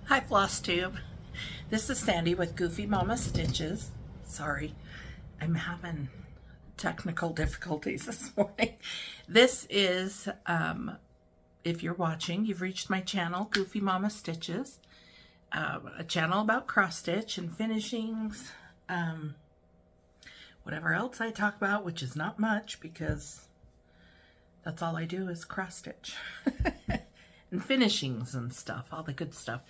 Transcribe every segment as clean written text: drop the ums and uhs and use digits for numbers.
Hi Flosstube. This is Sandy with Goofy Mama Stitches. Sorry, I'm having technical difficulties this morning. This is, if you're watching, you've reached my channel, Goofy Mama Stitches, a channel about cross stitch and finishings, whatever else I talk about, which is not much because that's all I do is cross stitch. And finishings and stuff, all the good stuff.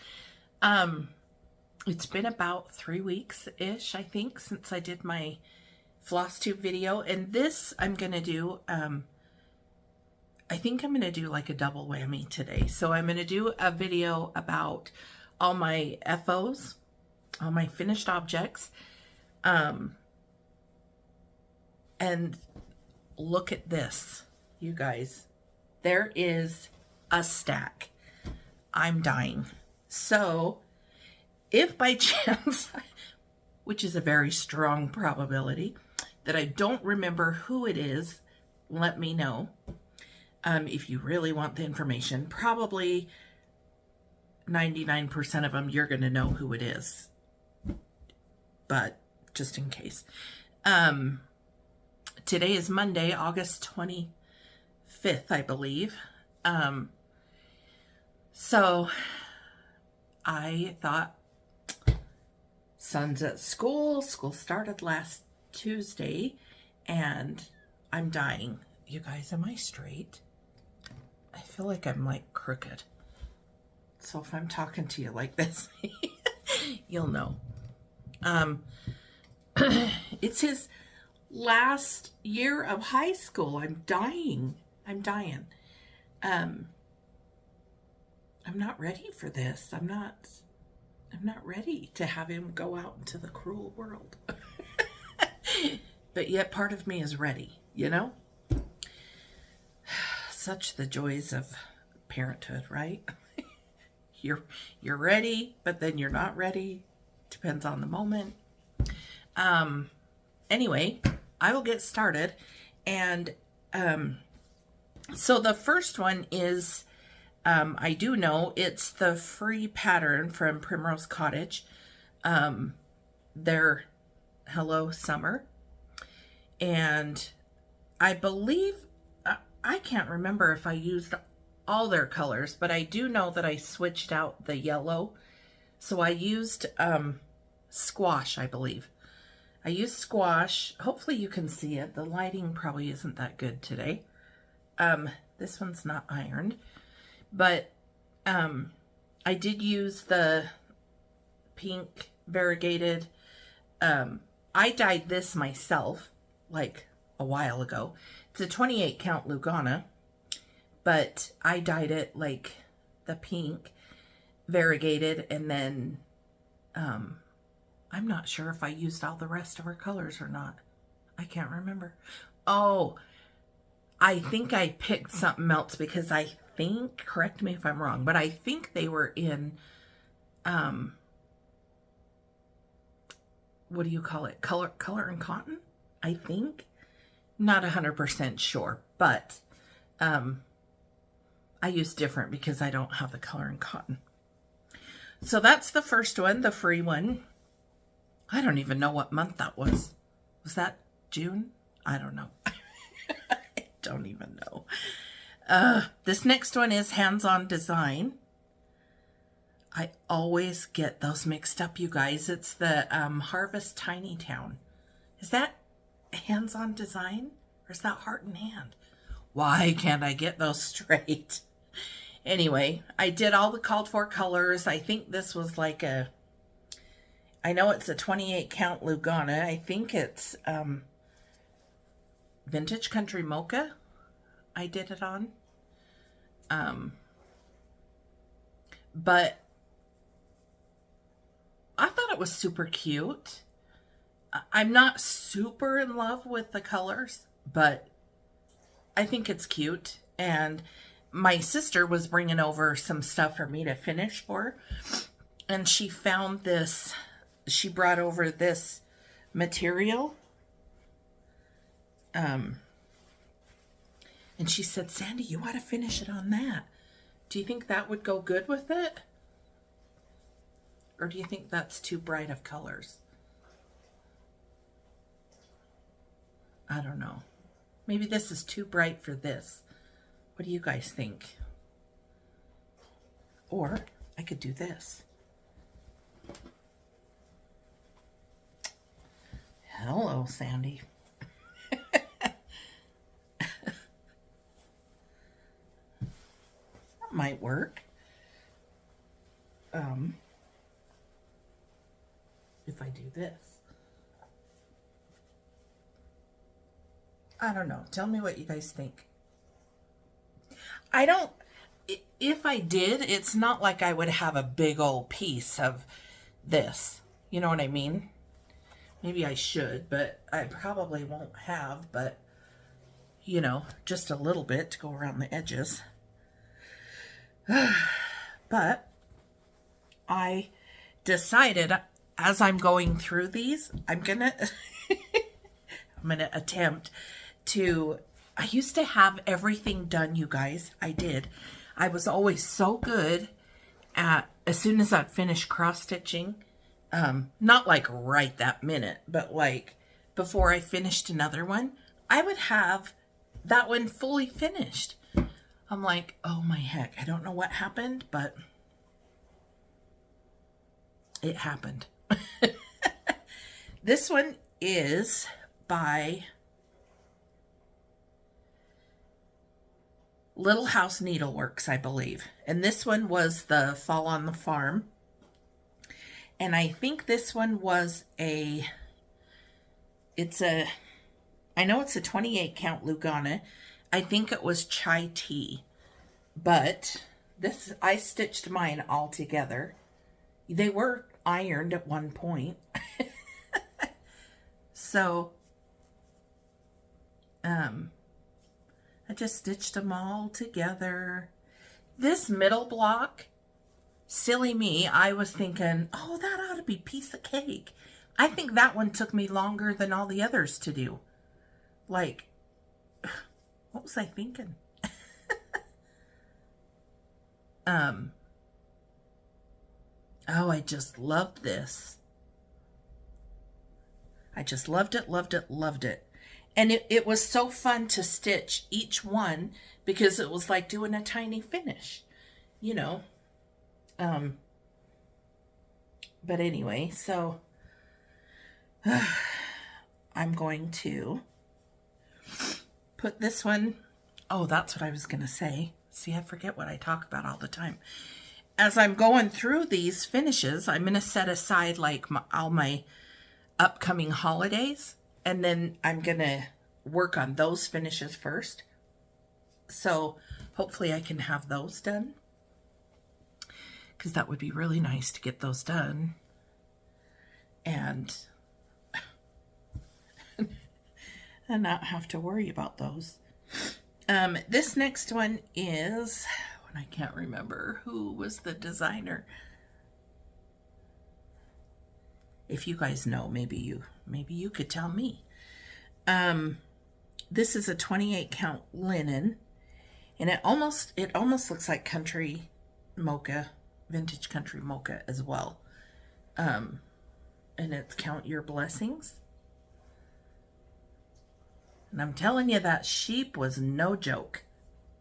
It's been about 3 weeks-ish, I think, since I did my Flosstube video. And this I'm going to do, I think I'm going to do like a double whammy today. So I'm going to do a video about all my FOs, all my finished objects. And look at this, you guys. There is a stack. I'm dying. So if by chance, which is a very strong probability, that I don't remember who it is, let me know. If you really want the information, probably 99% of them, you're going to know who it is. But just in case. Today is Monday, August 25th, I believe. So I thought, son's at school started last Tuesday, and I'm dying. You guys, am I straight? I feel like I'm like crooked. So if I'm talking to you like this, you'll know. It's his last year of high school. I'm dying. I'm dying. I'm not ready for this. I'm not ready to have him go out into the cruel world. But yet part of me is ready, you know? Such the joys of parenthood, right? You're ready, but then you're not ready. Depends on the moment. Anyway, I will get started. And so the first one is, I do know it's the free pattern from Primrose Cottage. Their Hello Summer. And I believe, I can't remember if I used all their colors, but I do know that I switched out the yellow. So I used squash, I believe. I used squash. Hopefully you can see it. The lighting probably isn't that good today. This one's not ironed. But I did use the pink variegated. I dyed this myself like a while ago. It's a 28 count Lugana, but I dyed it like the pink variegated, and then I'm not sure if I used all the rest of her colors or not. I can't remember. Oh, I think I picked something else because I think, correct me if I'm wrong, but I think they were in, what do you call it? Color and cotton, I think. Not 100% sure, but I use different because I don't have the color and cotton. So that's the first one, the free one. I don't even know what month that was. Was that June? I don't know. I don't even know. This next one is Hands-On Design. I always get those mixed up, you guys. It's the Harvest Tiny Town. Is that Hands-On Design? Or is that Heart and Hand? Why can't I get those straight? Anyway, I did all the called for colors. I think this was like a, I know it's a 28 count Lugana. I think it's Vintage Country Mocha. I did it on. But I thought it was super cute. I'm not super in love with the colors, but I think it's cute. And my sister was bringing over some stuff for me to finish for, and she found this, she brought over this material. And she said, Sandy, you ought to finish it on that. Do you think that would go good with it? Or do you think that's too bright of colors? I don't know. Maybe this is too bright for this. What do you guys think? Or I could do this. Hello, Sandy. That might work. If I do this. I don't know. Tell me what you guys think. I don't, if I did, it's not like I would have a big old piece of this. You know what I mean? Maybe I should, but I probably won't have, but, you know, just a little bit to go around the edges. But I decided as I'm going through these, I'm gonna attempt to, I used to have everything done, you guys. I did. I was always so good at, as soon as I'd finish cross-stitching, not like right that minute, but like before I finished another one, I would have that one fully finished. I'm like, oh my heck, I don't know what happened, but it happened. This one is by Little House Needleworks, I believe. And this one was the Fall on the Farm. And I think this one was I know it's a 28 count Lugana. I think it was chai tea. But this, I stitched mine all together. They were ironed at one point. So, I just stitched them all together. This middle block, silly me, I was thinking, oh, that ought to be piece of cake. I think that one took me longer than all the others to do. Like, what was I thinking? Oh, I just loved this. I just loved it, loved it, loved it. And it was so fun to stitch each one because it was like doing a tiny finish, you know. But anyway, so I'm going to put this one. Oh, that's what I was going to say. See, I forget what I talk about all the time. As I'm going through these finishes, I'm going to set aside like all my upcoming holidays, and then I'm going to work on those finishes first. So hopefully I can have those done, because that would be really nice to get those done. And not have to worry about those. This next one is, I can't remember who was the designer. If you guys know, maybe you could tell me. This is a 28 count linen, and it almost looks like country mocha, vintage country mocha as well. And it's Count Your Blessings. And I'm telling you, that sheep was no joke.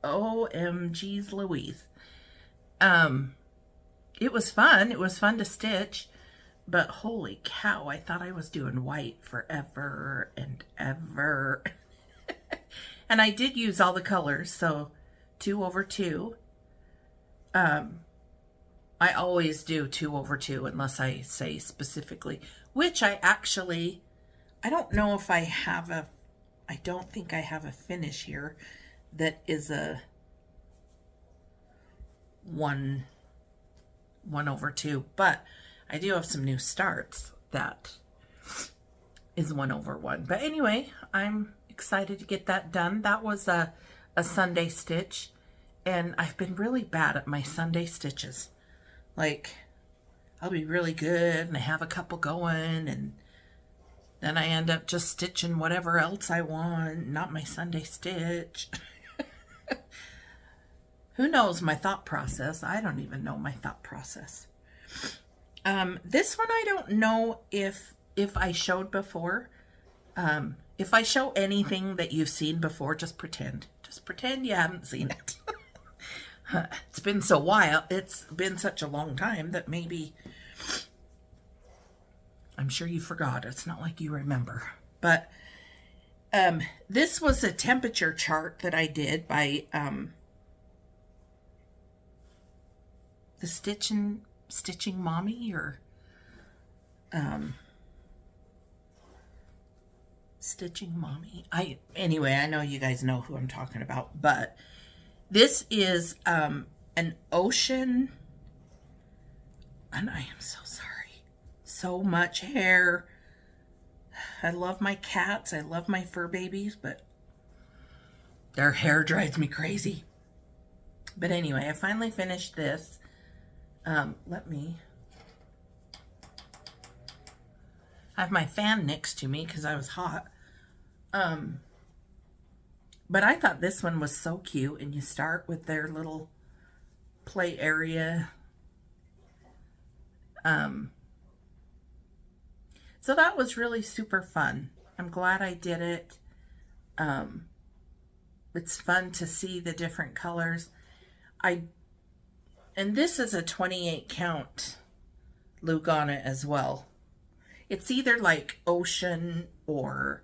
OMG's Louise. It was fun. It was fun to stitch. But holy cow, I thought I was doing white forever and ever. And I did use all the colors, so 2/2. I always do 2/2 unless I say specifically, which I don't know if I have I don't think I have a finish here that is a 1/2, but I do have some new starts that is 1/1. But anyway, I'm excited to get that done. That was a Sunday stitch, and I've been really bad at my Sunday stitches. Like, I'll be really good and I have a couple going, and then I end up just stitching whatever else I want, not my Sunday stitch. Who knows my thought process? I don't even know my thought process. This one I don't know if I showed before. If I show anything that you've seen before, just pretend. Just pretend you haven't seen it. It's been so while. It's been such a long time that maybe I'm sure you forgot. It's not like you remember. But this was a temperature chart that I did by the Stitching Mommy, or Stitching Mommy. Anyway, I know you guys know who I'm talking about, but this is an ocean, and I am so sorry. So much hair. I love my cats. I love my fur babies, but their hair drives me crazy. But anyway, I finally finished this. I have my fan next to me because I was hot. But I thought this one was so cute, and you start with their little play area. So that was really super fun. I'm glad I did it. It's fun to see the different colors. And this is a 28 count Lugana as well. It's either like ocean or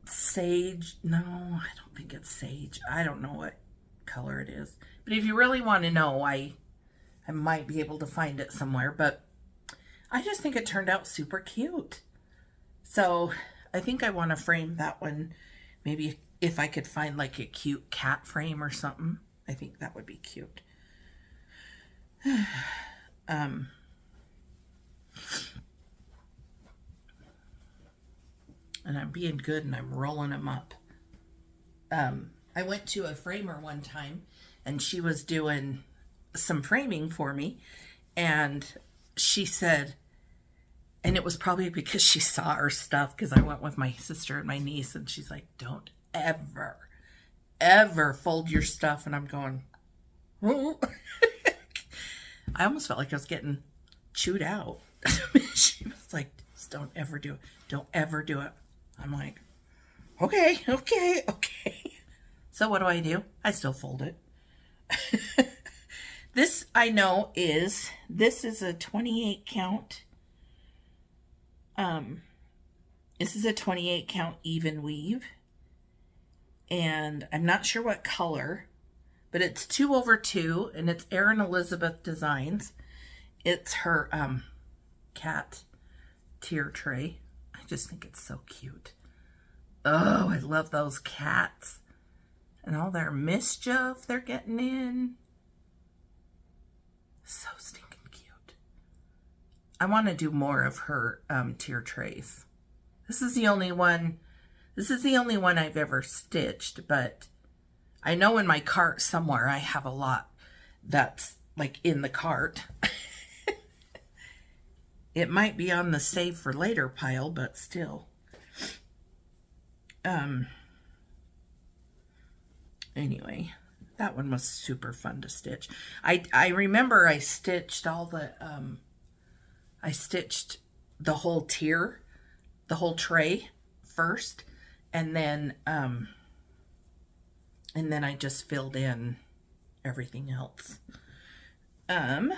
sage. No, I don't think it's sage. I don't know what color it is. But if you really want to know, I might be able to find it somewhere. But I just think it turned out super cute. So I think I want to frame that one. Maybe if I could find like a cute cat frame or something. I think that would be cute. And I'm being good and I'm rolling them up. I went to a framer one time and she was doing some framing for me, and she said, and it was probably because she saw our stuff, because I went with my sister and my niece, and she's like, don't ever fold your stuff. And I'm going, oh. I almost felt like I was getting chewed out. She was like, just don't ever do it. Don't ever do it. I'm like, okay. So what do? I still fold it. This I know this is a 28 count. This is a 28 count even weave. And I'm not sure what color, but it's 2/2, and it's Erin Elizabeth Designs. It's her cat tier tray. I just think it's so cute. Oh, I love those cats and all their mischief they're getting in. So stinking cute. I want to do more of her tier trays. This is the only one I've ever stitched, but I know in my cart somewhere I have a lot that's like in the cart. It might be on the save for later pile, but still. Anyway, that one was super fun to stitch. I remember I stitched all the I stitched the whole tier, the whole tray first, and then I just filled in everything else. And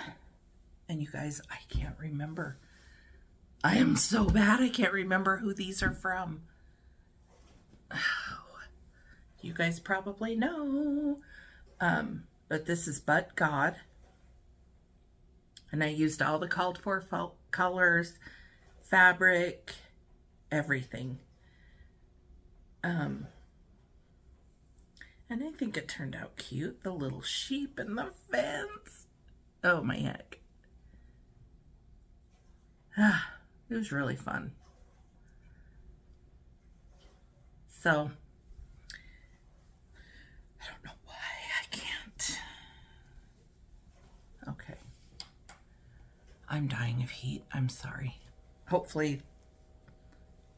you guys, I can't remember. I am so bad. I can't remember who these are from. Oh, you guys probably know. But this is But God. And I used all the called for colors, fabric, everything. And I think it turned out cute. The little sheep and the fence. Oh my heck. It was really fun. So, I don't know why I can't. Okay. I'm dying of heat. I'm sorry. Hopefully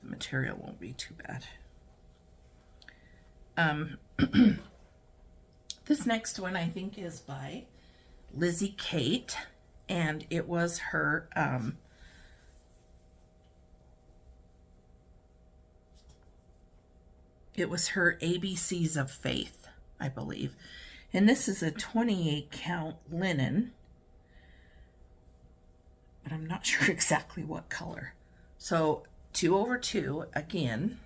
the material won't be too bad. This next one I think is by Lizzie Kate, and it was her ABCs of Faith, I believe. And this is a 28 count linen, but I'm not sure exactly what color. So 2/2 again.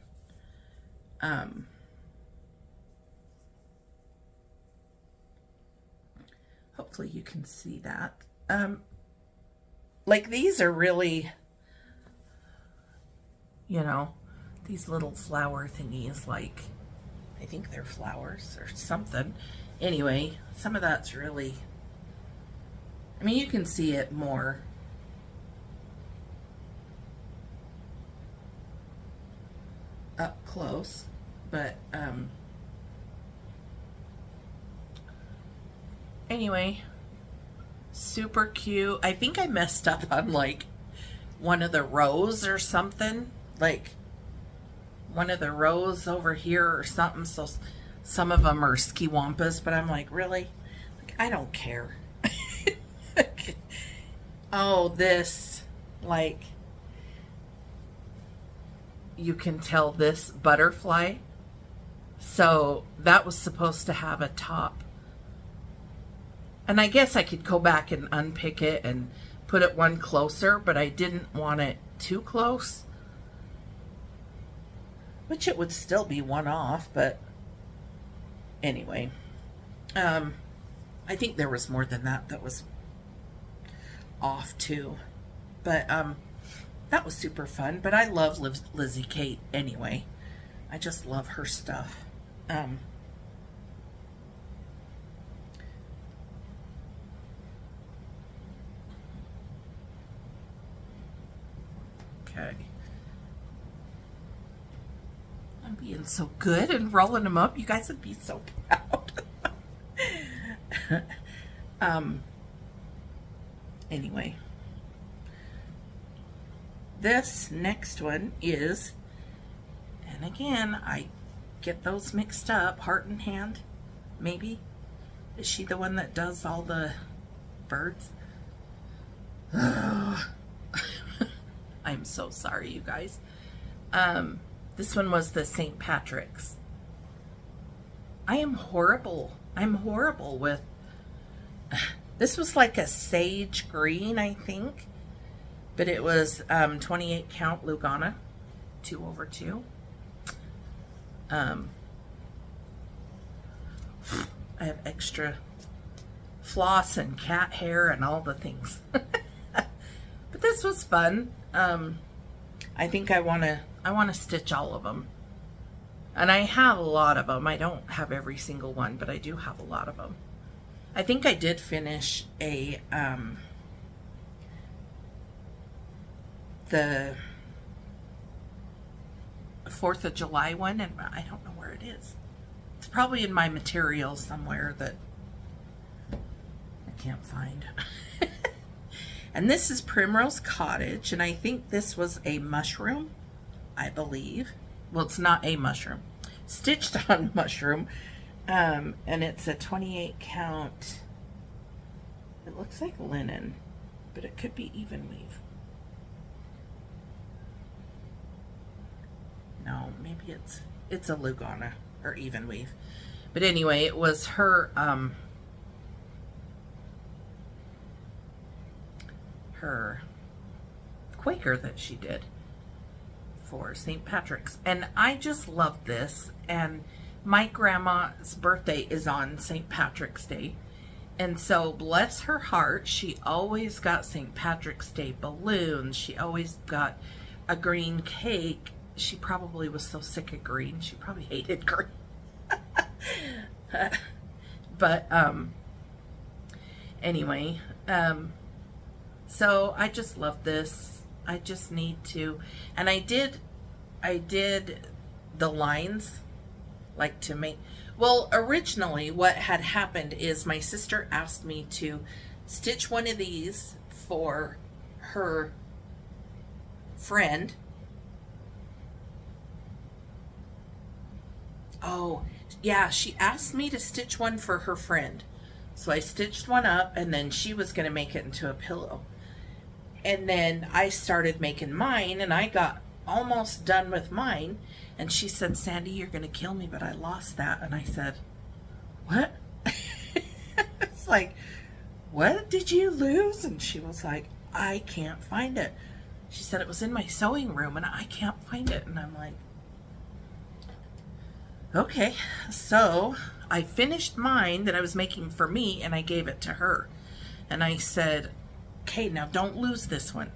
Hopefully you can see that. Like these are really, you know, these little flower thingies, like, I think they're flowers or something. Anyway, some of that's really, I mean, you can see it more. Up close, but anyway, super cute. I think I messed up on like one of the rows or something, like one of the rows over here or something, so some of them are skiwampas, but I'm like, really? Like, I don't care. Oh, this, like, you can tell this butterfly, so that was supposed to have a top. And I guess I could go back and unpick it and put it one closer, but I didn't want it too close, which it would still be one off, but anyway. I think there was more than that that was off too, but that was super fun. But I love Lizzie Kate anyway. I just love her stuff. Okay. I'm being so good and rolling them up. You guys would be so proud. Anyway. This next one is, and again, I get those mixed up, Heart and Hand, maybe? Is she the one that does all the birds? I'm so sorry, you guys. This one was the St. Patrick's. I am horrible. I'm horrible with, this was like a sage green, I think. But it was 28 count Lugana, 2/2. I have extra floss and cat hair and all the things. But this was fun. I think I want to stitch all of them. And I have a lot of them. I don't have every single one, but I do have a lot of them. I think I did finish a the 4th of July one, and I don't know where it is. It's probably in my materials somewhere that I can't find. And this is Primrose Cottage, and I think this was a mushroom, I believe. Well, it's not a mushroom. Stitched on mushroom. And it's a 28 count. It looks like linen, but it could be even weave. No, maybe it's a Lugana or even weave. But anyway, it was her her Quaker that she did for St. Patrick's. And I just love this. And my grandma's birthday is on St. Patrick's Day. And so, bless her heart, she always got St. Patrick's Day balloons. She always got a green cake. She probably was so sick of green. She probably hated green. But, anyway, so I just love this. I just need to, and I did the lines, like to make, well, originally what had happened is my sister asked me to stitch one of these for her friend. Oh, yeah, she asked me to stitch one for her friend. So I stitched one up, and then she was going to make it into a pillow. And then I started making mine, and I got almost done with mine. And she said, Sandy, you're going to kill me, but I lost that. And I said, what? It's like, what did you lose? And she was like, I can't find it. She said, it was in my sewing room, and I can't find it. And I'm like, okay. So I finished mine that I was making for me, and I gave it to her. And I said, okay, now don't lose this one.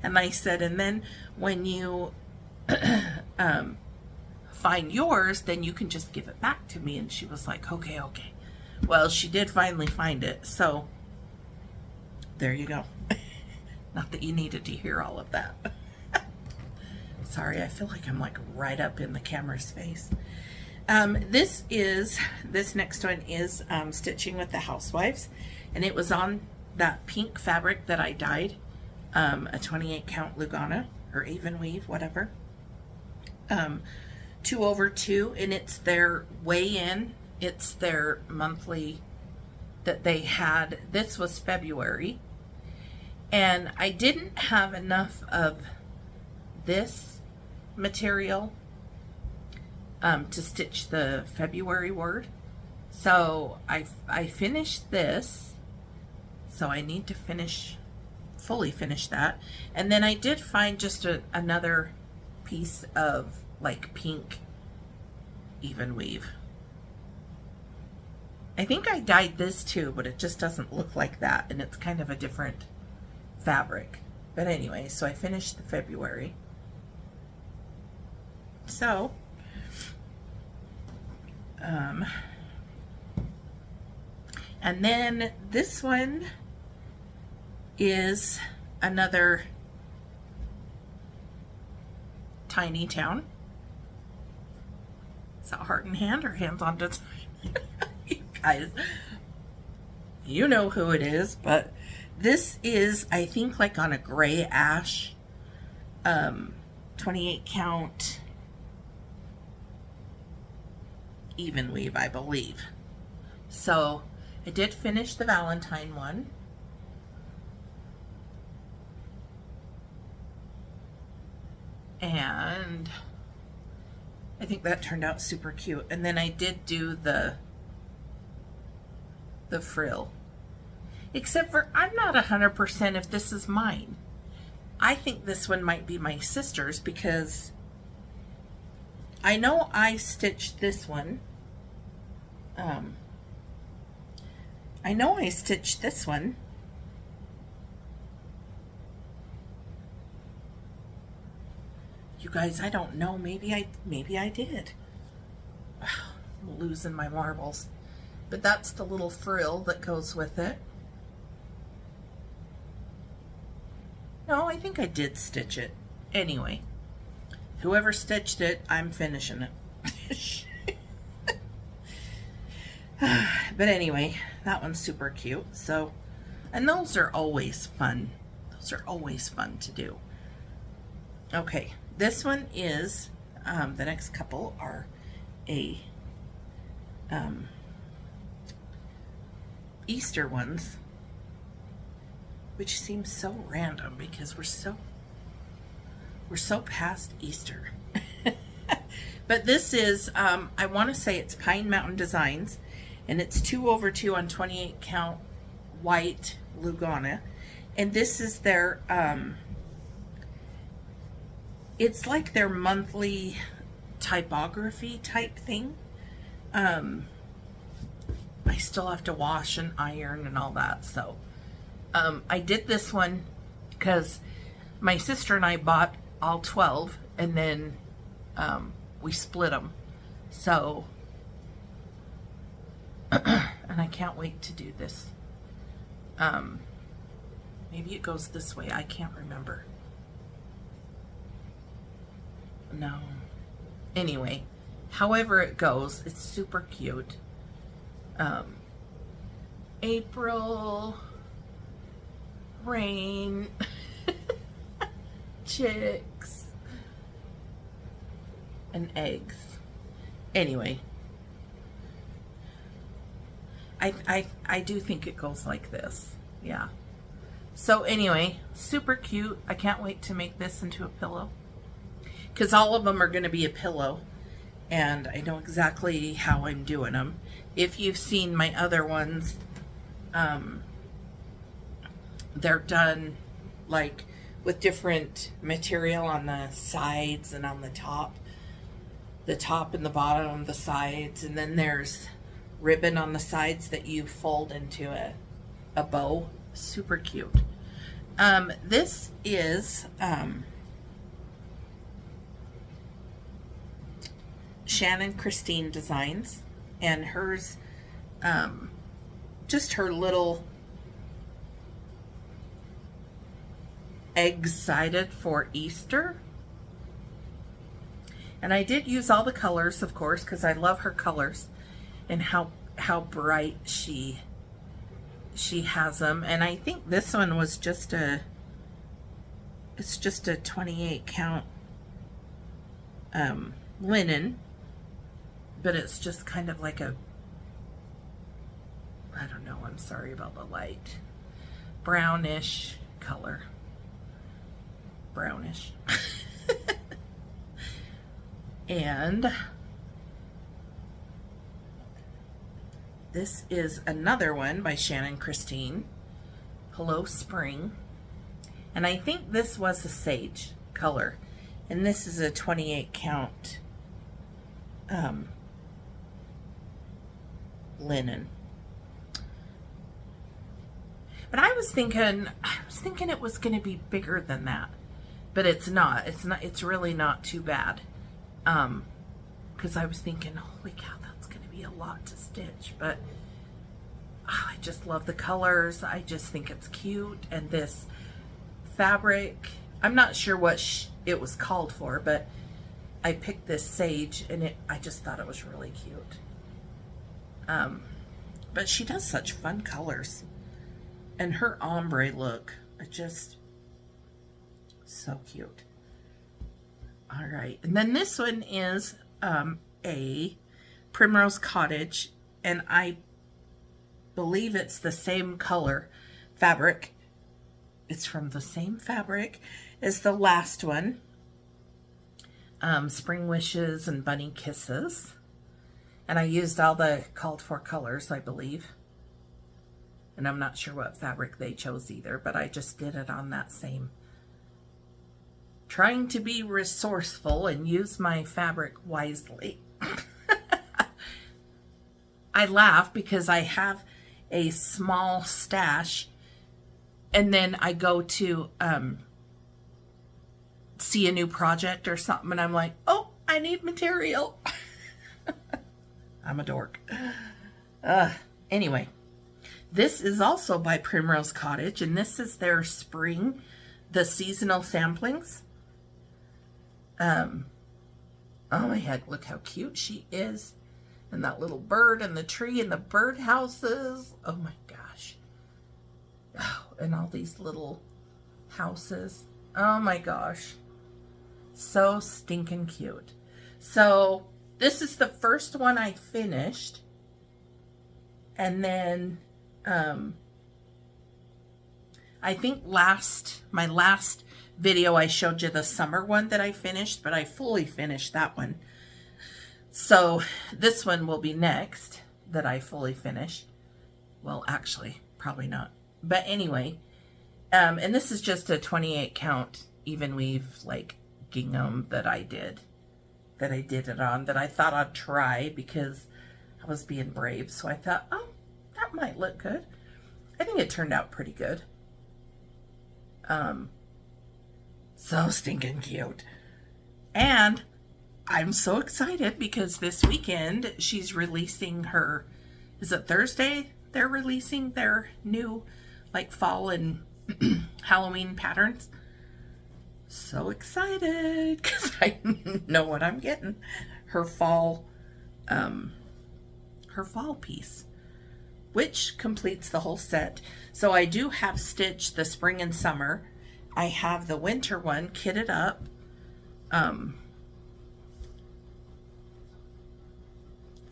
And I said, and then when you find yours, then you can just give it back to me. And she was like, okay, okay. Well, she did finally find it. So there you go. Not that you needed to hear all of that. Sorry, I feel like I'm like right up in the camera's face. This next one is Stitching with the Housewives, and it was on that pink fabric that I dyed, a 28 count Lugana or even weave, whatever. 2/2, and it's their weigh-in. It's their monthly that they had. This was February, and I didn't have enough of this material to stitch the February word. So I finished this, so I need to fully finish that. And then I did find just another piece of like pink even weave. I think I dyed this too, but it just doesn't look like that, and it's kind of a different fabric. But anyway, so I finished the February. So and then this one is another tiny town. Is that heart in hand or hands on design? You guys, you know who it is, but this is, I think, like on a gray ash, 28 count even weave, I believe. So I did finish the Valentine one. And I think that turned out super cute. And then I did do the frill. Except for, I'm not 100% if this is mine. I think this one might be my sister's, because I know I stitched this one. I know I stitched this one. You guys, I don't know. Maybe I did. I'm losing my marbles. But that's the little frill that goes with it. No, I think I did stitch it. Anyway, whoever stitched it, I'm finishing it. But anyway, that one's super cute. So, and those are always fun. Those are always fun to do. Okay, this one is, the next couple are a Easter ones, which seems so random because we're so past Easter. But this is, I want to say it's Pine Mountain Designs, and it's 2/2 on 28 count white Lugana, and this is their, it's like their monthly typography type thing. I still have to wash and iron and all that, so I did this one because my sister and I bought all 12, and then we split them. So, and I can't wait to do this. Maybe it goes this way. I can't remember. No. Anyway, however it goes, it's super cute. April, rain, chicks, and eggs. Anyway, I do think it goes like this. Yeah. So anyway, super cute. I can't wait to make this into a pillow, because all of them are going to be a pillow, and I know exactly how I'm doing them. If you've seen my other ones, they're done like with different material on the sides and on the top and the bottom, the sides, and then there's ribbon on the sides that you fold into a bow. Super cute. This is Shannon Christine Designs, and hers, just her little excited for Easter. And I did use all the colors, of course, because I love her colors and how bright she has them. And I think this one was just it's just a 28 count linen, but it's just kind of like a, I don't know, I'm sorry about the light, brownish color. Brownish. And this is another one by Shannon Christine, Hello Spring. And I think this was a sage color. And this is a 28 count linen. But I was thinking it was going to be bigger than that. But it's not. It's really not too bad. Because I was thinking, holy cow, that's going to be a lot to stitch. But oh, I just love the colors. I just think it's cute. And this fabric, I'm not sure what it was called for, but I picked this sage, and I just thought it was really cute. But she does such fun colors. And her ombre look, just so cute. All right, and then this one is a Primrose Cottage, and I believe it's the same color fabric. It's from the same fabric as the last one, Spring Wishes and Bunny Kisses. And I used all the called for colors, I believe. And I'm not sure what fabric they chose either, but I just did it on that same. Trying to be resourceful and use my fabric wisely. I laugh because I have a small stash, and then I go to see a new project or something, and I'm like, oh, I need material. I'm a dork. Anyway, this is also by Primrose Cottage, and this is their spring, the seasonal samplings. Oh my heck, look how cute she is. And that little bird and the tree and the bird houses. Oh my gosh. Oh, and all these little houses. Oh my gosh. So stinking cute. So this is the first one I finished. And then I think my last video I showed you the summer one that I finished, but I fully finished that one. So this one will be next that I fully finish. Well, actually, probably not. But anyway, and this is just a 28 count even weave like gingham that I did it on, that I thought I'd try because I was being brave. So I thought, oh, that might look good. I think it turned out pretty good. So stinking cute. And I'm so excited because this weekend she's releasing her, is it Thursday? They're releasing their new like fall and Halloween patterns. So excited because I know what I'm getting. Her fall piece, which completes the whole set. So I do have stitched the spring and summer. I have the winter one kitted up.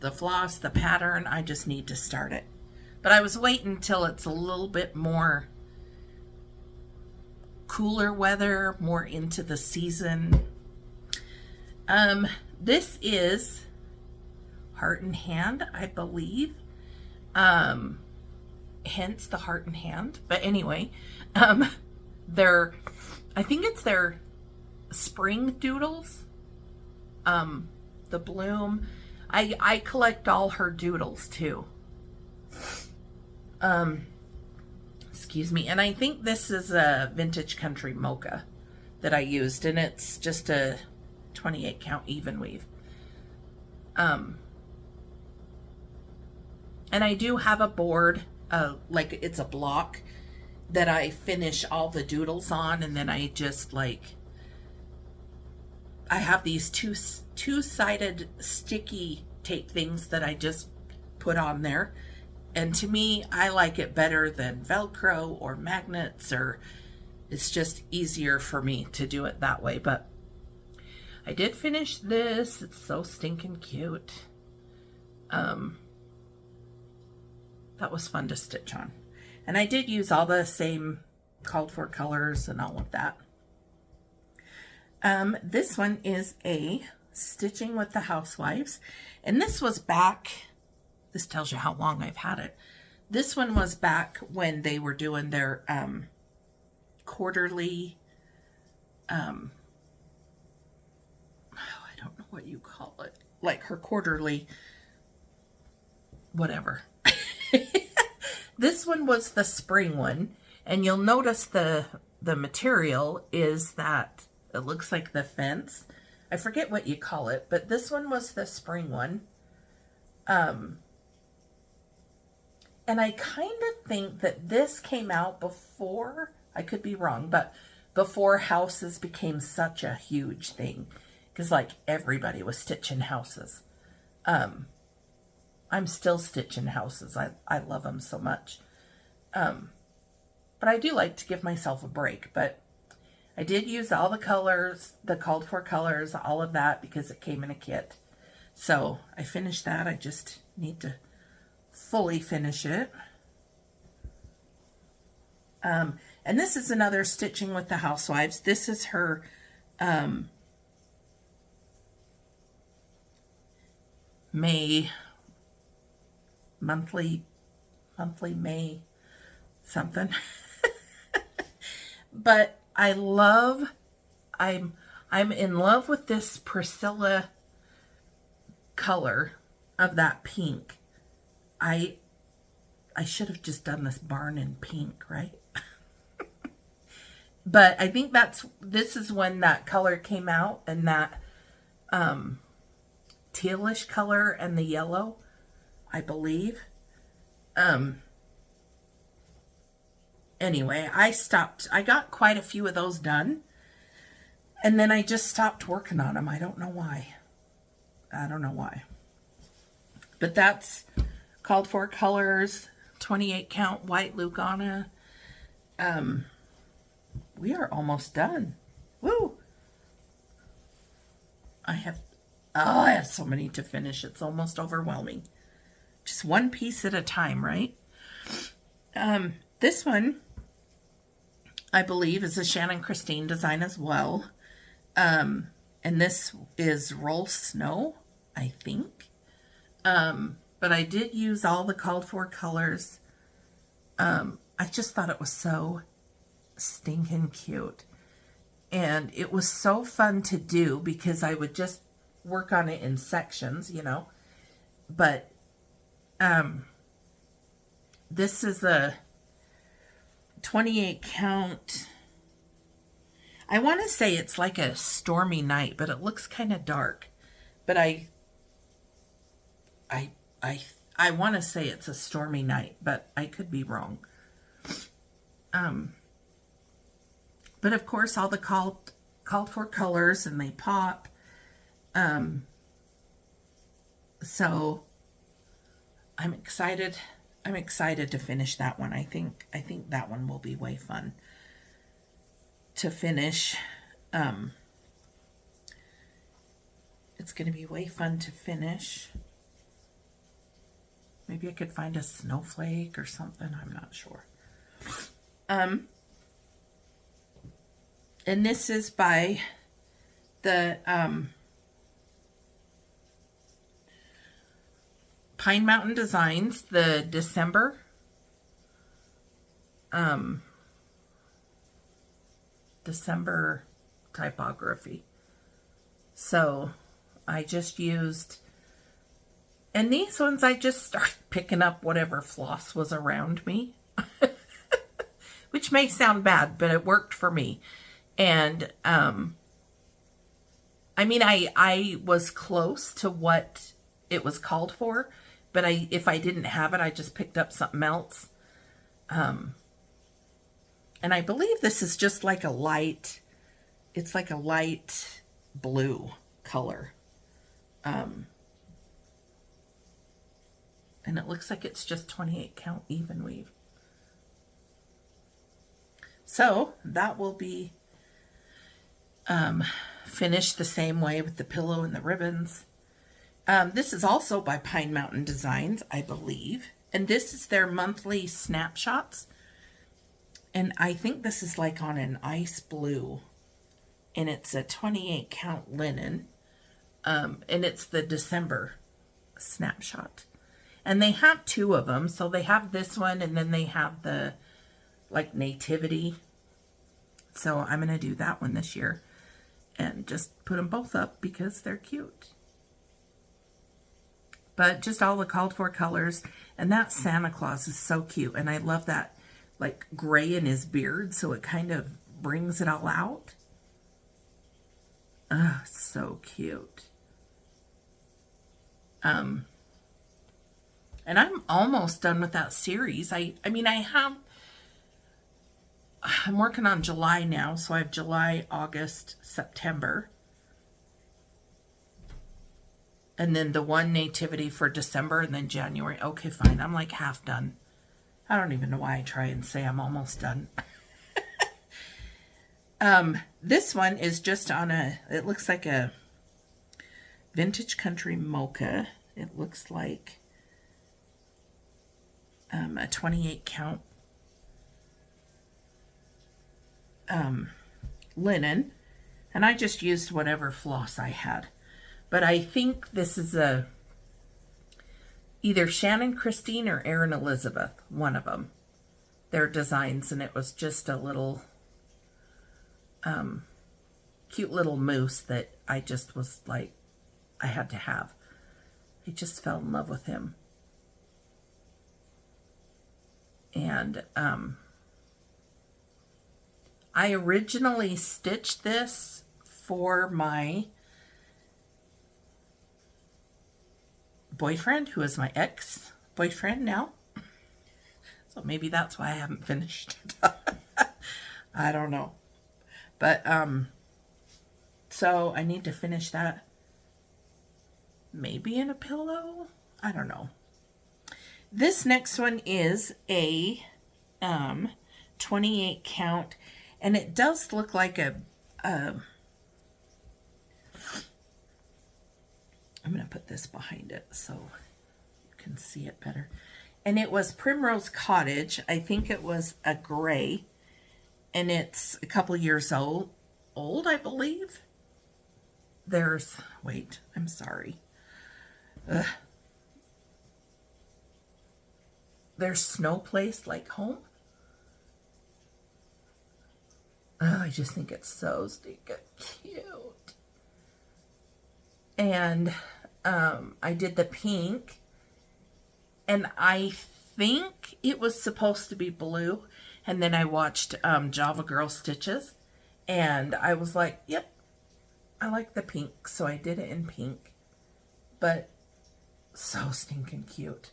The floss, the pattern, I just need to start it. But I was waiting until it's a little bit more cooler weather, more into the season. This is Heart and Hand, I believe. Hence the heart and hand. But anyway, I think it's their spring doodles. The bloom. I collect all her doodles too. Excuse me. And I think this is a Vintage Country Mocha that I used, and it's just a 28 count even weave. And I do have a board, like it's a block that I finish all the doodles on, and then I just like, I have these two-sided sticky tape things that I just put on there. And to me, I like it better than Velcro or magnets, or it's just easier for me to do it that way. But I did finish this. It's so stinking cute. That was fun to stitch on. And I did use all the same called for colors and all of that. This one is a Stitching with the Housewives. And this was back, this tells you how long I've had it. This one was back when they were doing their quarterly, I don't know what you call it, like her quarterly, whatever. This one was the spring one, and you'll notice the material is that it looks like the fence. I forget what you call it, but this one was the spring one. And I kind of think that this came out before, I could be wrong, but before houses became such a huge thing, because like everybody was stitching houses. I'm still stitching houses. I love them so much. But I do like to give myself a break. But I did use all the colors, the called for colors, all of that, because it came in a kit. So I finished that. I just need to fully finish it. And this is another Stitching with the Housewives. This is her May monthly May something. But I love, I'm in love with this Priscilla color of that pink. I should have just done this barn in pink, right? But I think this is when that color came out, and that tealish color and the yellow, I believe. Anyway, I got quite a few of those done, and then I just stopped working on them. I don't know why. But that's called for colors, 28 count white Lugana. We are almost done. Woo! I have so many to finish. It's almost overwhelming. Just one piece at a time, right? This one, I believe, is a Shannon Christine design as well. And this is Roll Snow, I think. But I did use all the called for colors. I just thought it was so stinking cute. And it was so fun to do because I would just work on it in sections, you know. But this is a 28 count. I want to say it's like a stormy night, but it looks kind of dark. But I want to say it's a stormy night, but I could be wrong. But of course, all the called for colors, and they pop. So I'm excited. I'm excited to finish that one. I think that one will be way fun to finish. It's going to be way fun to finish. Maybe I could find a snowflake or something. I'm not sure. And this is by the Pine Mountain Designs, the December typography. So I just used, and these ones I just started picking up whatever floss was around me, which may sound bad, but it worked for me. And I mean, I was close to what it was called for, but if I didn't have it, I just picked up something else. And I believe this is just like a light, it's like a light blue color. And it looks like it's just 28 count even weave. So that will be finished the same way with the pillow and the ribbons. This is also by Pine Mountain Designs, I believe. And this is their monthly snapshots. And I think this is like on an ice blue. And it's a 28 count linen. And it's the December snapshot. And they have two of them. So they have this one and then they have the like nativity. So I'm going to do that one this year. And just put them both up because they're cute. But just all the called for colors. And that Santa Claus is so cute. And I love that like gray in his beard. So it kind of brings it all out. Oh, so cute. And I'm almost done with that series. I mean, I'm working on July now. So I have July, August, September. And then the one nativity for December and then January. Okay, fine. I'm like half done. I don't even know why I try and say I'm almost done. This one is just on it looks like a vintage country mocha. It looks like a 28 count linen. And I just used whatever floss I had. But I think this is either Shannon Christine or Erin Elizabeth, one of them. Their designs, and it was just a little cute little moose that I just was like, I had to have. I just fell in love with him. And I originally stitched this for my boyfriend, who is my ex-boyfriend now. So maybe that's why I haven't finished it. I don't know. But, so I need to finish that. Maybe in a pillow? I don't know. This next one is a 28 count. And it does look like I'm going to put this behind it so you can see it better. And it was Primrose Cottage. I think it was a gray. And it's a couple years old, I believe. Wait, I'm sorry. There's Snow Place Like Home. Oh, I just think it's so stinking cute. And I did the pink. And I think it was supposed to be blue. And then I watched Java Girl Stitches. And I was like, yep, I like the pink. So I did it in pink. But so stinking cute.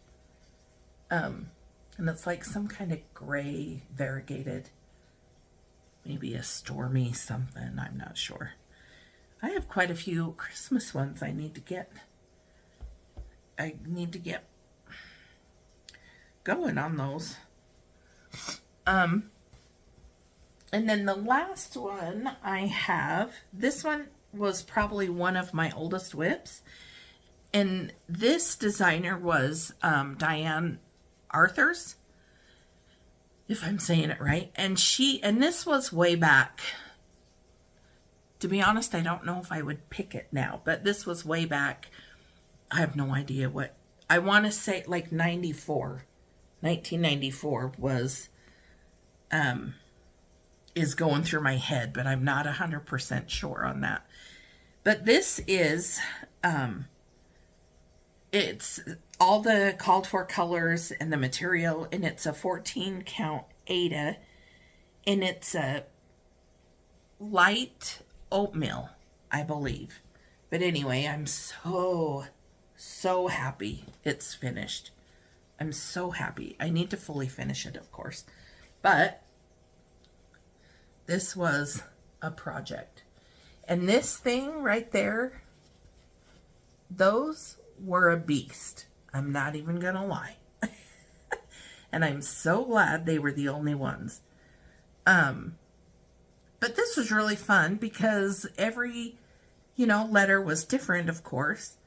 And it's like some kind of gray variegated, maybe a stormy something. I'm not sure. I have quite a few Christmas ones I need to get. I need to get going on those. And then the last one I have, this one was probably one of my oldest whips. And this designer was Diane Arthurs, if I'm saying it right. And this was way back. To be honest, I don't know if I would pick it now, but this was way back. I have no idea what, I want to say like 1994 was, is going through my head, but I'm not 100% sure on that. But this is, it's all the called for colors and the material, and it's a 14 count Aida, and it's a light oatmeal, I believe. But anyway, I'm so happy it's finished. I'm so happy. I need to fully finish it, of course. But this was a project. And this thing right there, those were a beast. I'm not even gonna lie. And I'm so glad they were the only ones. But this was really fun because every, letter was different, of course.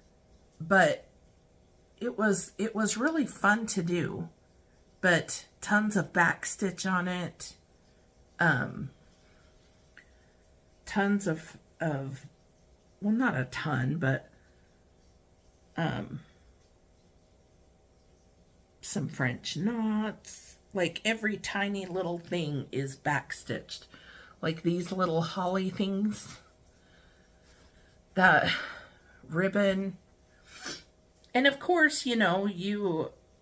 But it was really fun to do. But tons of backstitch on it. Tons of well, not a ton, but some French knots. Like every tiny little thing is backstitched. Like these little holly things. That ribbon. And of course,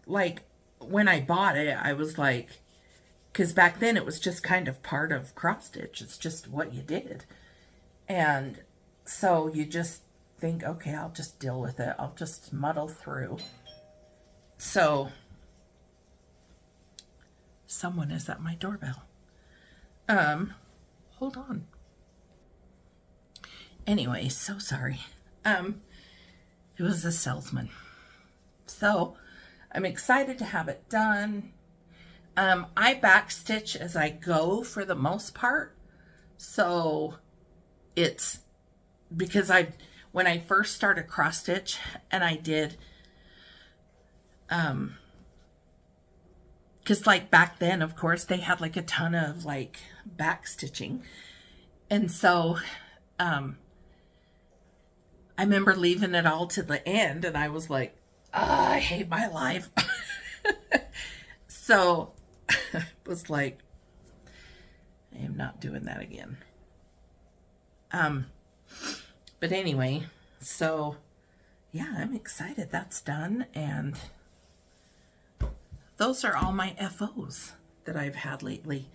like when I bought it, I was like, because back then it was just kind of part of cross stitch. It's just what you did. And so you just think, okay, I'll just deal with it. I'll just muddle through. So someone is at my doorbell. Hold on. Anyway, so sorry. It was a salesman. So I'm excited to have it done. I backstitch as I go for the most part. So it's because when I first started cross stitch and I did, because like back then, of course, they had like a ton of like back stitching. And so, I remember leaving it all to the end and I was like, I hate my life. So I was like, I am not doing that again. But anyway, so yeah, I'm excited that's done. And those are all my FOs that I've had lately.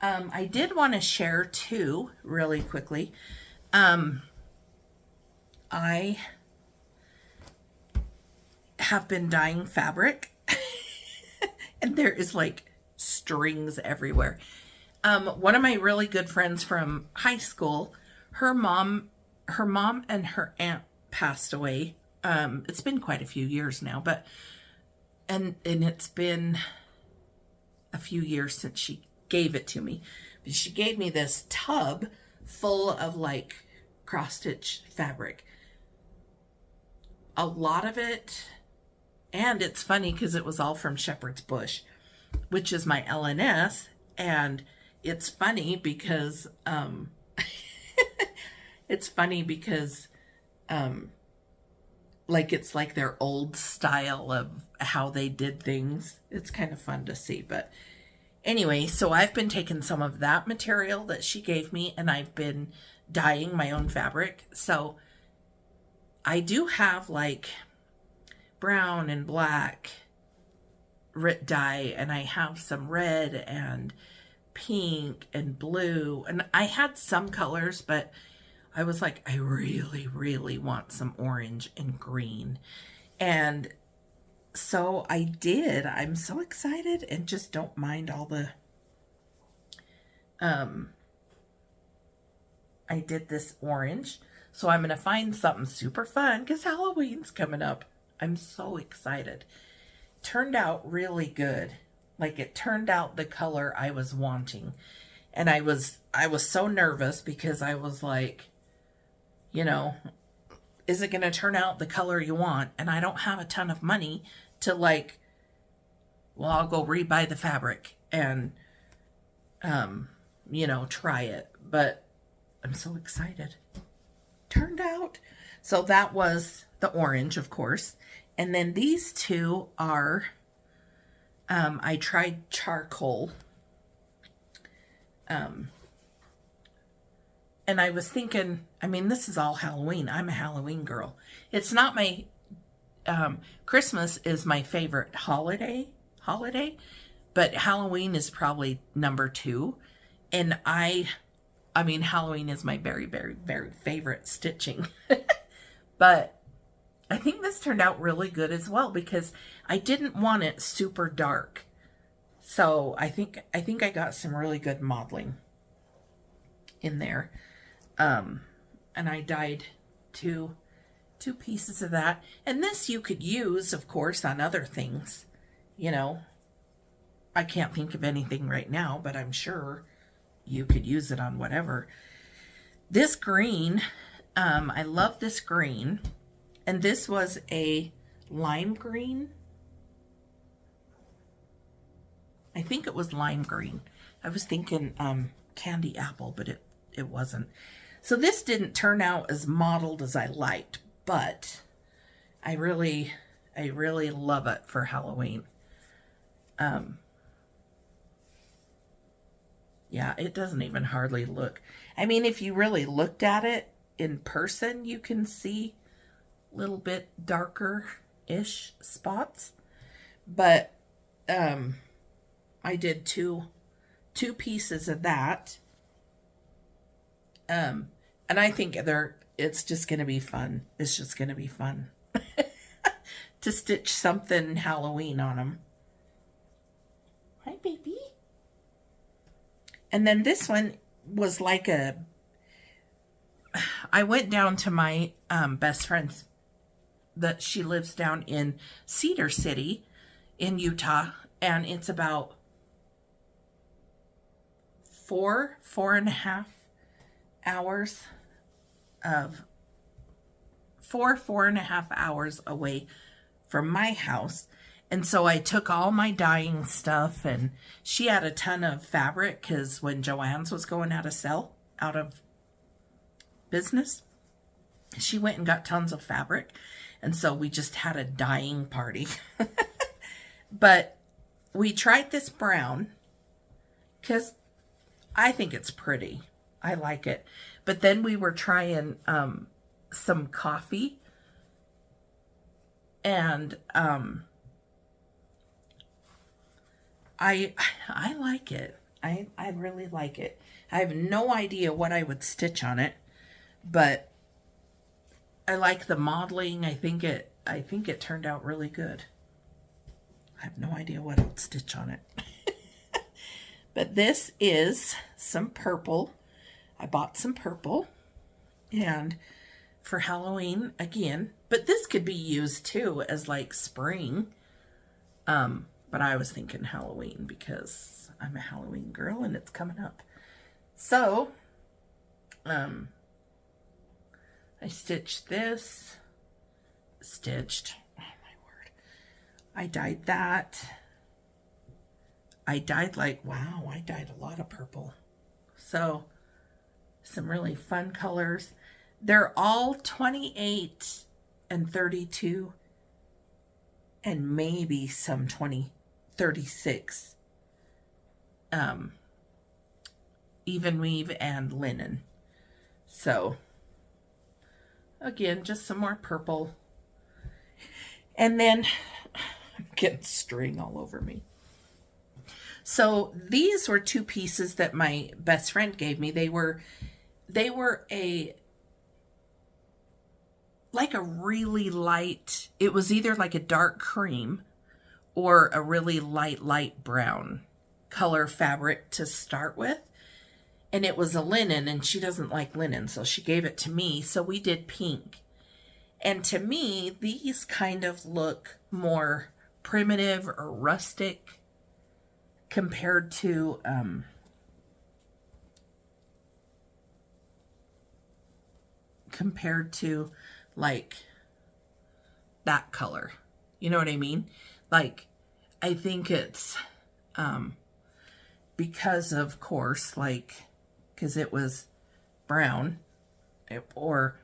I did want to share too, really quickly. I have been dyeing fabric and there is like strings everywhere. One of my really good friends from high school, her mom and her aunt passed away. It's been quite a few years now, but and it's been a few years since she gave it to me. But she gave me this tub full of like cross stitch fabric. A lot of it, and it's funny because it was all from Shepherd's Bush, which is my LNS, and it's funny because like it's like their old style of how they did things. It's kind of fun to see. But anyway, so I've been taking some of that material that she gave me and I've been dyeing my own fabric. So I do have like brown and black dye, and I have some red and pink and blue, and I had some colors, but I was like, I really, really want some orange and green. And so I did. I'm so excited and just don't mind all the, I did this orange. So I'm going to find something super fun because Halloween's coming up. I'm so excited. Turned out really good. Like it turned out the color I was wanting. And I was so nervous because I was like, is it going to turn out the color you want? And I don't have a ton of money to like, well, I'll go rebuy the fabric and, you know, try it. But I'm so excited. Turned out. So that was the orange, of course. And then these two are, I tried charcoal. And I was thinking, I mean, this is all Halloween. I'm a Halloween girl. It's not my, Christmas is my favorite holiday, but Halloween is probably number 2. And I mean, Halloween is my very, very, very favorite stitching. But I think this turned out really good as well because I didn't want it super dark. So I think I got some really good modeling in there. And I dyed two pieces of that. And this you could use, of course, on other things. You know, I can't think of anything right now, but I'm sure you could use it on whatever. This green, I love this green. And this was a lime green. I think it was lime green. I was thinking candy apple, but it wasn't. So this didn't turn out as modeled as I liked, but I really love it for Halloween. Yeah, it doesn't even hardly look. I mean, if you really looked at it in person, you can see a little bit darker-ish spots. But I did two pieces of that. And I think it's just going to be fun. It's just going to be fun to stitch something Halloween on them. Hi, baby. And then this one was like I went down to my best friend's, that she lives down in Cedar City in Utah, and it's about 4.5 hours of 4.5 hours away from my house. And so I took all my dyeing stuff, and she had a ton of fabric because when Joann's was going out of business, she went and got tons of fabric. And so we just had a dyeing party. But we tried this brown because I think it's pretty. I like it. But then we were trying some coffee. And I like it. I really like it. I have no idea what I would stitch on it, but I like the modeling. I think it turned out really good. I have no idea what I'd stitch on it. But this is some purple. I bought some purple, and for Halloween again, but this could be used too as like spring. But I was thinking Halloween because I'm a Halloween girl and it's coming up. So, I stitched this. Oh my word. I dyed that. I dyed wow, I dyed a lot of purple. So, some really fun colors. They're all 28 and 32 and maybe some 36. Even weave and linen. So, again, just some more purple. And then, I'm getting string all over me. So, these were 2 pieces that my best friend gave me. They were like a really light, it was either like a dark cream or a really light brown color fabric to start with. And it was a linen, and she doesn't like linen, so she gave it to me. So we did pink. And to me, these kind of look more primitive or rustic compared to like that color. You know what I mean? Like, I think it's because, of course, like, because it was brown, or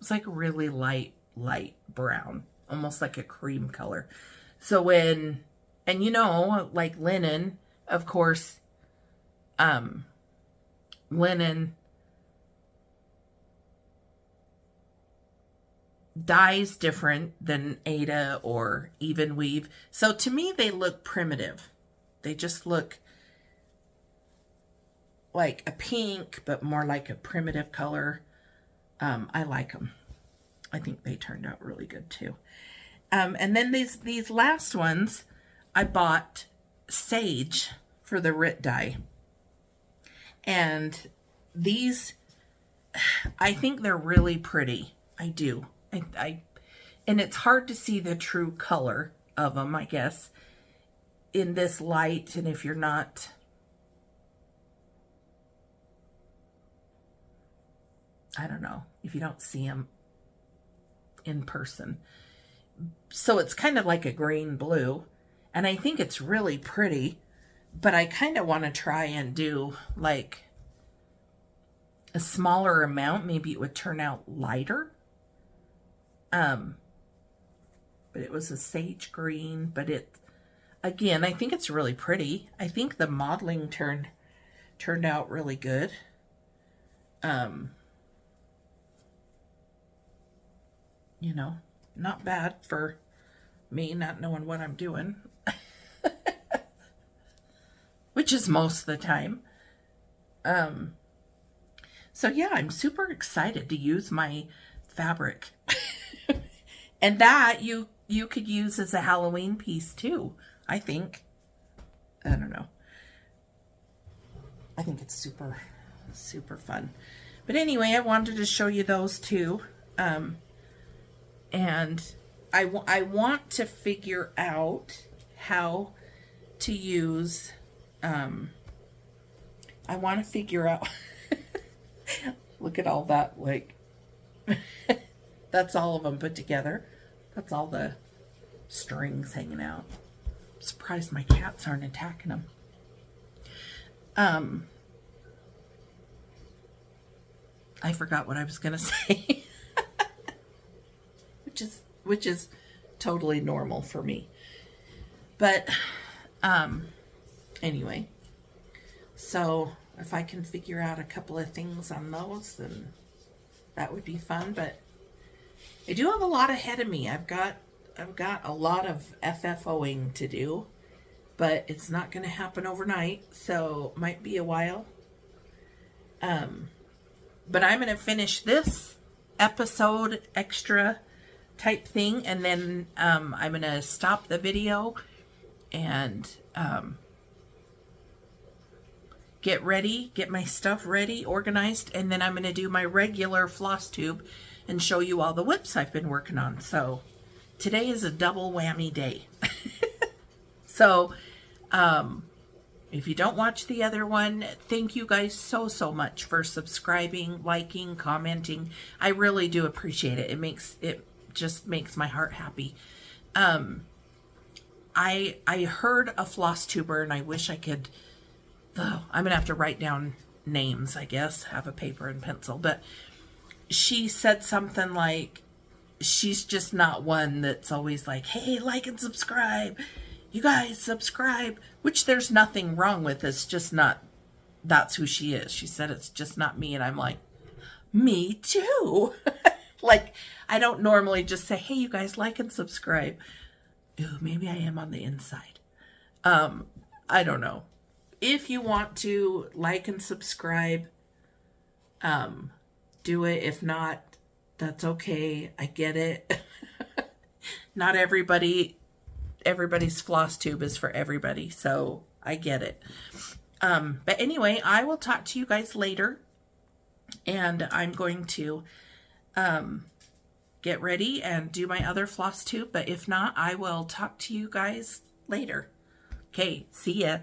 it's like really light brown, almost like a cream color. So when, and you know, like linen, of course, linen dyes different than Aida or even weave. So to me, they look primitive. They just look like a pink, but more like a primitive color. I like them. I think they turned out really good too. And then these last ones, I bought sage for the Rit dye. And these, I think they're really pretty. I do. And it's hard to see the true color of them, I guess, in this light. And if you're not, I don't know, if you don't see them in person. So it's kind of like a green blue, and I think it's really pretty, but I kind of want to try and do like a smaller amount. Maybe it would turn out lighter. But it was a sage green, but it, again, I think it's really pretty. I think the modeling turned out really good. You know, not bad for me not knowing what I'm doing, which is most of the time. So yeah, I'm super excited to use my fabric. And that you could use as a Halloween piece too, I think. I don't know. I think it's super, super fun. But anyway, I wanted to show you those two. And I want to figure out how to use, I want to figure out, look at all that, like, that's all of them put together. That's all the strings hanging out. I'm surprised my cats aren't attacking them. I forgot what I was going to say. Which is totally normal for me. But anyway, so if I can figure out a couple of things on those, then that would be fun. But I do have a lot ahead of me. I've got a lot of FFOing to do, but it's not going to happen overnight, so might be a while. But I'm going to finish this episode extra type thing, and then I'm going to stop the video and get ready, get my stuff ready, organized, and then I'm going to do my regular floss tube and show you all the whips I've been working on. So today is a double whammy day. So if you don't watch the other one, thank you guys so much for subscribing, liking, commenting. I really do appreciate it. It just makes my heart happy. I heard a floss tuber, and I wish I could, I'm gonna have to write down names, I guess, have a paper and pencil, but she said something like, she's just not one that's always like, hey, like and subscribe, you guys subscribe, which there's nothing wrong with. It's just not, that's who she is. She said it's just not me, and I'm like, me too. Like, I don't normally just say, hey, you guys, like and subscribe. Ooh, maybe I am on the inside. I don't know. If you want to like and subscribe, do it. If not, that's okay. I get it. Not everybody's floss tube is for everybody, so I get it. But anyway, I will talk to you guys later, and I'm going to get ready and do my other floss tube, but if not, I will talk to you guys later. Okay, see ya.